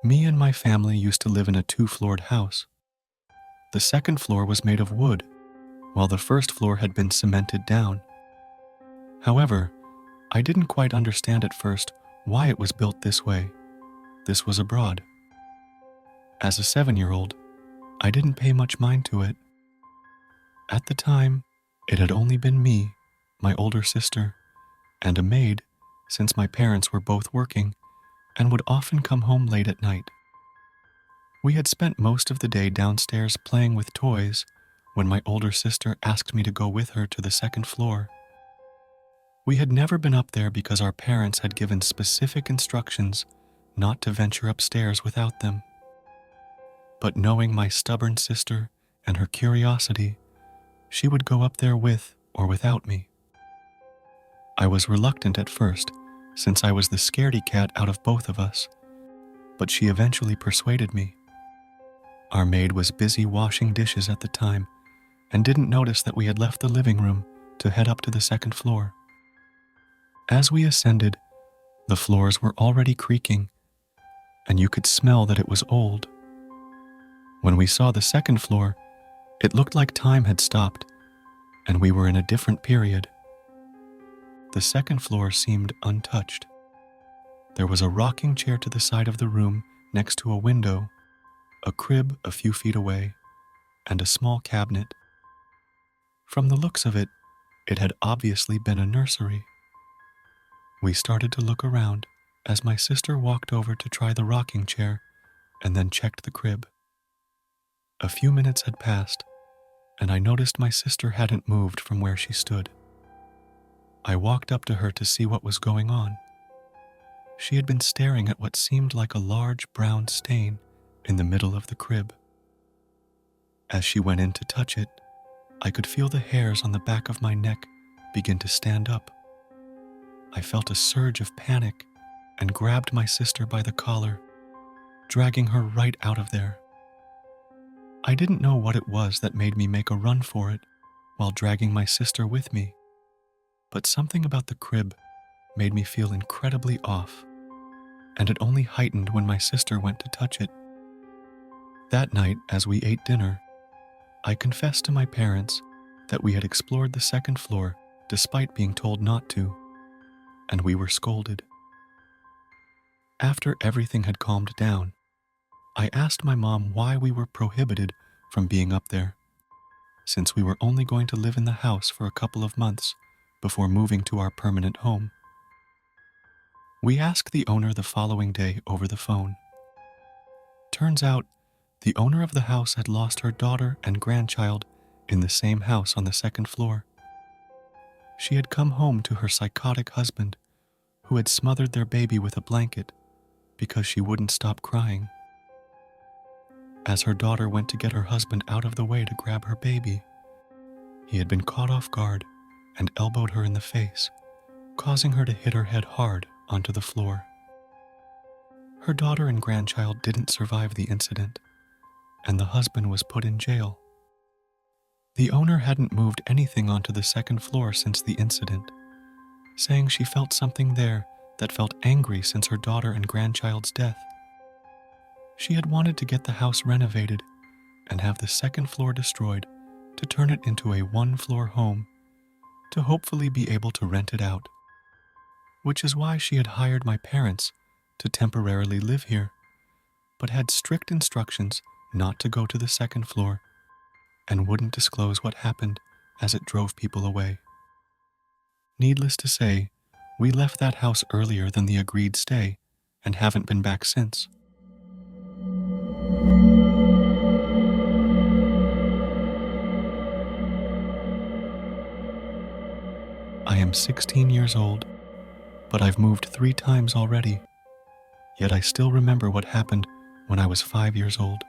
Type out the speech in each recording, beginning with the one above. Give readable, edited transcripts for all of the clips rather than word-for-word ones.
Me and my family used to live in a 2-floored house. The second floor was made of wood, while the first floor had been cemented down. However, I didn't quite understand at first why it was built this way. This was abroad. As a 7-year-old, I didn't pay much mind to it. At the time, it had only been me, my older sister, and a maid, since my parents were both working and would often come home late at night. We had spent most of the day downstairs playing with toys when my older sister asked me to go with her to the second floor. We had never been up there because our parents had given specific instructions not to venture upstairs without them. But knowing my stubborn sister and her curiosity, she would go up there with or without me. I was reluctant at first, since I was the scaredy cat out of both of us, but she eventually persuaded me. Our maid was busy washing dishes at the time and didn't notice that we had left the living room to head up to the second floor. As we ascended, the floors were already creaking, and you could smell that it was old. When we saw the second floor, it looked like time had stopped, and we were in a different period. The second floor seemed untouched. There was a rocking chair to the side of the room next to a window, a crib a few feet away, and a small cabinet. From the looks of it, it had obviously been a nursery. We started to look around as my sister walked over to try the rocking chair and then checked the crib. A few minutes had passed, and I noticed my sister hadn't moved from where she stood. I walked up to her to see what was going on. She had been staring at what seemed like a large brown stain in the middle of the crib. As she went in to touch it, I could feel the hairs on the back of my neck begin to stand up. I felt a surge of panic and grabbed my sister by the collar, dragging her right out of there. I didn't know what it was that made me make a run for it while dragging my sister with me, but something about the crib made me feel incredibly off, and it only heightened when my sister went to touch it. That night, as we ate dinner, I confessed to my parents that we had explored the second floor despite being told not to, and we were scolded. After everything had calmed down, I asked my mom why we were prohibited from being up there, since we were only going to live in the house for a couple of months before moving to our permanent home. We asked the owner the following day over the phone. Turns out, the owner of the house had lost her daughter and grandchild in the same house on the second floor. She had come home to her psychotic husband, who had smothered their baby with a blanket because she wouldn't stop crying. As her daughter went to get her husband out of the way to grab her baby, he had been caught off guard and elbowed her in the face, causing her to hit her head hard onto the floor. Her daughter and grandchild didn't survive the incident, and the husband was put in jail. The owner hadn't moved anything onto the second floor since the incident, saying she felt something there that felt angry since her daughter and grandchild's death. She had wanted to get the house renovated and have the second floor destroyed to turn it into a 1-floor home to hopefully be able to rent it out, which is why she had hired my parents to temporarily live here, but had strict instructions not to go to the second floor and wouldn't disclose what happened as it drove people away. Needless to say, we left that house earlier than the agreed stay and haven't been back since. I am 16 years old, but I've moved 3 times already, yet I still remember what happened when I was 5 years old.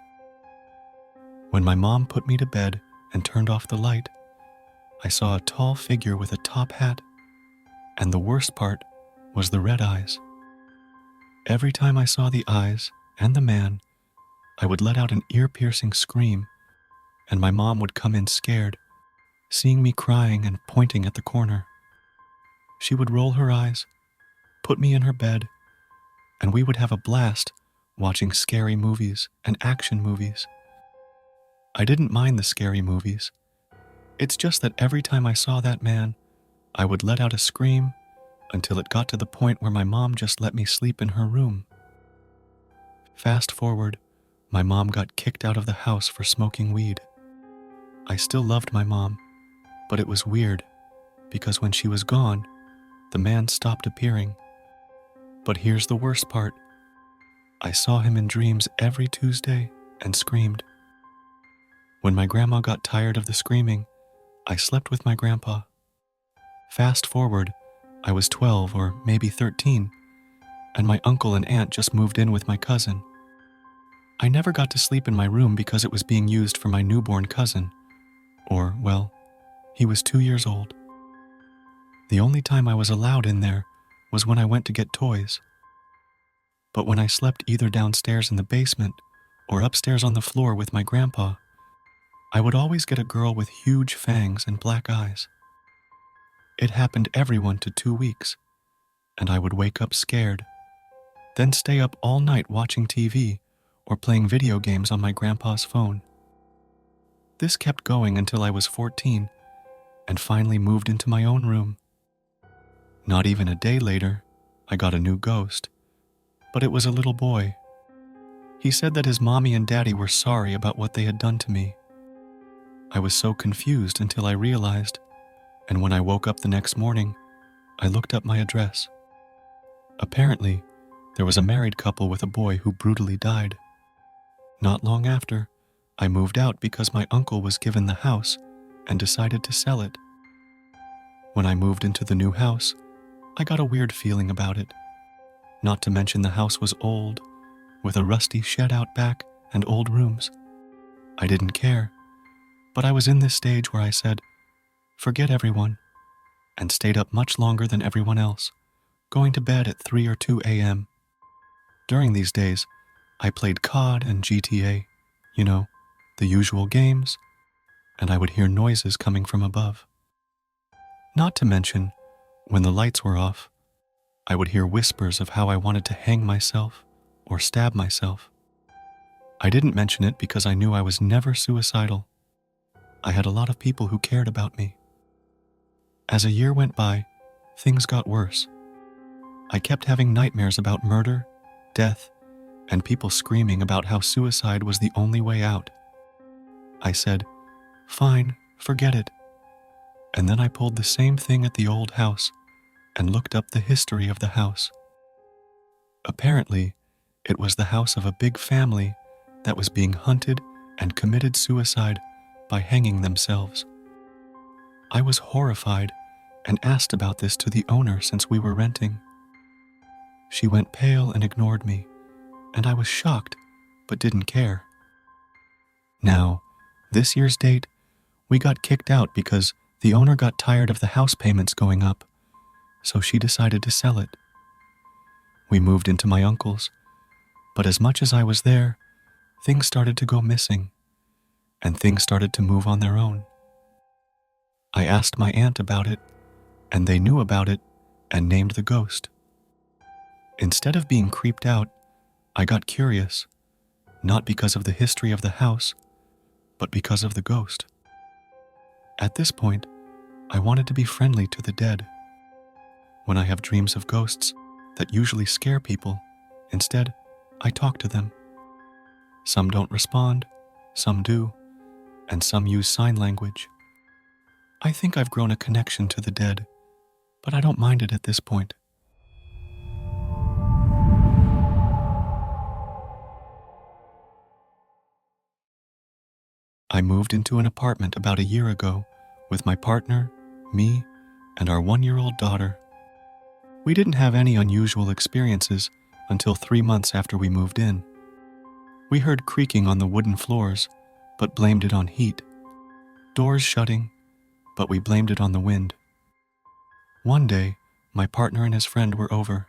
When my mom put me to bed and turned off the light, I saw a tall figure with a top hat, and the worst part was the red eyes. Every time I saw the eyes and the man, I would let out an ear-piercing scream, and my mom would come in scared, seeing me crying and pointing at the corner. She would roll her eyes, put me in her bed, and we would have a blast watching scary movies and action movies. I didn't mind the scary movies. It's just that every time I saw that man, I would let out a scream until it got to the point where my mom just let me sleep in her room. Fast forward, my mom got kicked out of the house for smoking weed. I still loved my mom, but it was weird because when she was gone, the man stopped appearing. But here's the worst part. I saw him in dreams every Tuesday and screamed. When my grandma got tired of the screaming, I slept with my grandpa. Fast forward, I was 12 or maybe 13, and my uncle and aunt just moved in with my cousin. I never got to sleep in my room because it was being used for my newborn cousin, or, well, he was 2 years old. The only time I was allowed in there was when I went to get toys. But when I slept either downstairs in the basement or upstairs on the floor with my grandpa, I would always get a girl with huge fangs and black eyes. It happened every 1 to 2 weeks, and I would wake up scared, then stay up all night watching TV or playing video games on my grandpa's phone. This kept going until I was 14 and finally moved into my own room. Not even a day later, I got a new ghost, but it was a little boy. He said that his mommy and daddy were sorry about what they had done to me. I was so confused until I realized, and when I woke up the next morning, I looked up my address. Apparently, there was a married couple with a boy who brutally died. Not long after, I moved out because my uncle was given the house and decided to sell it. When I moved into the new house, I got a weird feeling about it. Not to mention the house was old, with a rusty shed out back and old rooms. I didn't care, but I was in this stage where I said, forget everyone, and stayed up much longer than everyone else, going to bed at 3 or 2 a.m. During these days, I played COD and GTA, you know, the usual games, and I would hear noises coming from above. Not to mention, when the lights were off, I would hear whispers of how I wanted to hang myself or stab myself. I didn't mention it because I knew I was never suicidal. I had a lot of people who cared about me. As a year went by, things got worse. I kept having nightmares about murder, death, and people screaming about how suicide was the only way out. I said, fine, forget it. And then I pulled the same thing at the old house and looked up the history of the house. Apparently, it was the house of a big family that was being hunted and committed suicide by hanging themselves. I was horrified and asked about this to the owner since we were renting. She went pale and ignored me, and I was shocked but didn't care. Now, this year's date, we got kicked out because the owner got tired of the house payments going up, so she decided to sell it. We moved into my uncle's, but as much as I was there, things started to go missing, and things started to move on their own. I asked my aunt about it, and they knew about it and named the ghost. Instead of being creeped out, I got curious, not because of the history of the house, but because of the ghost. At this point, I wanted to be friendly to the dead. When I have dreams of ghosts that usually scare people, instead, I talk to them. Some don't respond, some do, and some use sign language. I think I've grown a connection to the dead, but I don't mind it at this point. I moved into an apartment about a year ago with my partner, me, and our 1-year-old daughter. We didn't have any unusual experiences until 3 months after we moved in. We heard creaking on the wooden floors, but blamed it on heat. Doors shutting, but we blamed it on the wind. One day, my partner and his friend were over.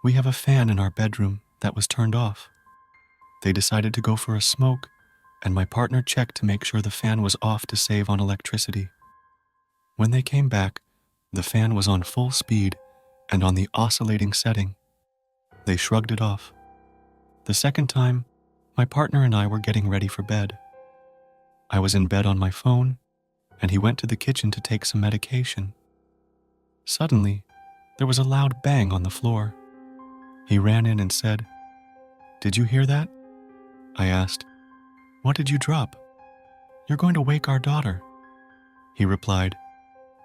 We have a fan in our bedroom that was turned off. They decided to go for a smoke, and my partner checked to make sure the fan was off to save on electricity. When they came back, the fan was on full speed and on the oscillating setting. They shrugged it off. The second time, my partner and I were getting ready for bed. I was in bed on my phone, and he went to the kitchen to take some medication. Suddenly, there was a loud bang on the floor. He ran in and said, "Did you hear that?" I asked, "What did you drop? You're going to wake our daughter." He replied,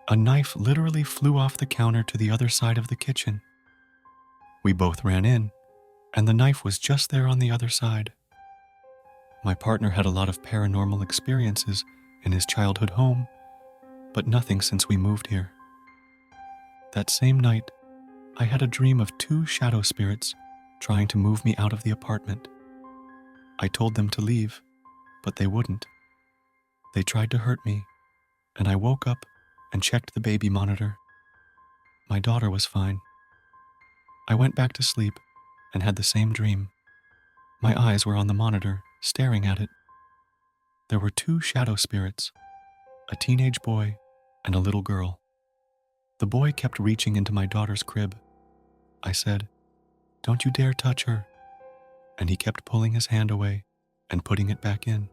"A knife literally flew off the counter to the other side of the kitchen." We both ran in, and the knife was just there on the other side. My partner had a lot of paranormal experiences in his childhood home, but nothing since we moved here. That same night, I had a dream of two shadow spirits trying to move me out of the apartment. I told them to leave, but they wouldn't. They tried to hurt me, and I woke up and checked the baby monitor. My daughter was fine. I went back to sleep and had the same dream. My eyes were on the monitor, staring at it. There were two shadow spirits, a teenage boy and a little girl. The boy kept reaching into my daughter's crib. I said, "Don't you dare touch her," and he kept pulling his hand away and putting it back in.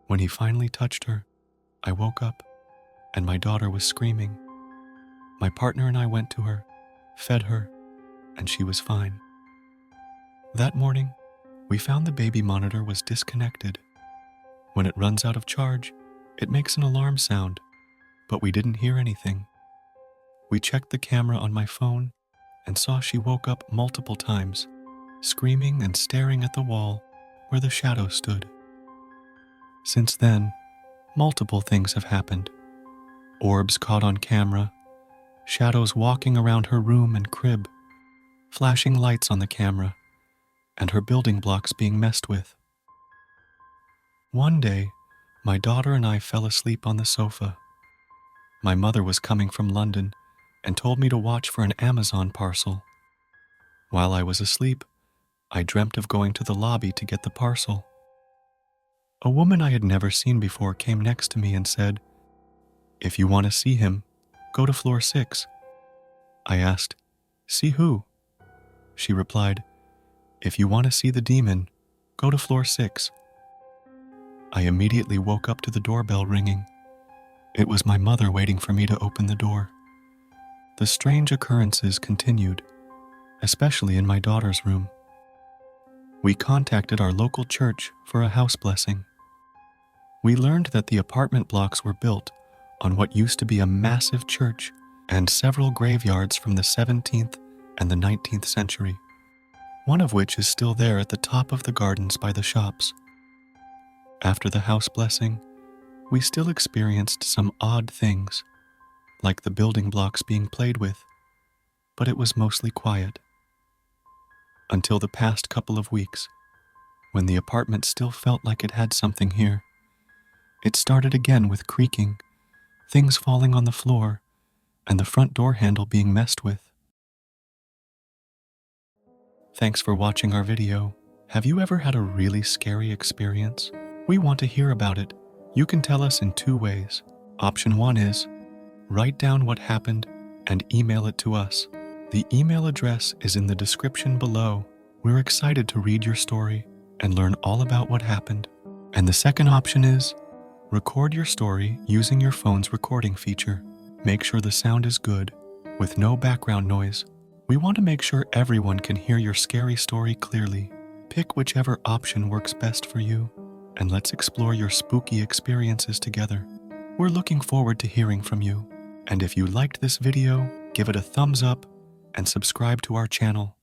When he finally touched her, I woke up, and my daughter was screaming. My partner and I went to her, fed her, and she was fine. That morning, we found the baby monitor was disconnected. When it runs out of charge, it makes an alarm sound, but we didn't hear anything. We checked the camera on my phone and saw she woke up multiple times, screaming and staring at the wall where the shadow stood. Since then, multiple things have happened. Orbs caught on camera, shadows walking around her room and crib, flashing lights on the camera, and her building blocks being messed with. One day, my daughter and I fell asleep on the sofa. My mother was coming from London and told me to watch for an Amazon parcel. While I was asleep, I dreamt of going to the lobby to get the parcel. A woman I had never seen before came next to me and said, "If you want to see him, go to floor 6. I asked, "See who?" She replied, "If you want to see the demon, go to floor 6. I immediately woke up to the doorbell ringing. It was my mother waiting for me to open the door. The strange occurrences continued, especially in my daughter's room. We contacted our local church for a house blessing. We learned that the apartment blocks were built on what used to be a massive church and several graveyards from the 17th and the 19th century, one of which is still there at the top of the gardens by the shops. After the house blessing, we still experienced some odd things, like the building blocks being played with, but it was mostly quiet. Until the past couple of weeks, when the apartment still felt like it had something here. It started again with creaking, things falling on the floor, and the front door handle being messed with. Thanks for watching our video. Have you ever had a really scary experience? We want to hear about it. You can tell us in 2 ways. Option 1 is, write down what happened and email it to us. The email address is in the description below. We're excited to read your story and learn all about what happened. And the second option is, record your story using your phone's recording feature. Make sure the sound is good, with no background noise. We want to make sure everyone can hear your scary story clearly. Pick whichever option works best for you, and let's explore your spooky experiences together. We're looking forward to hearing from you. And if you liked this video, give it a thumbs up and subscribe to our channel.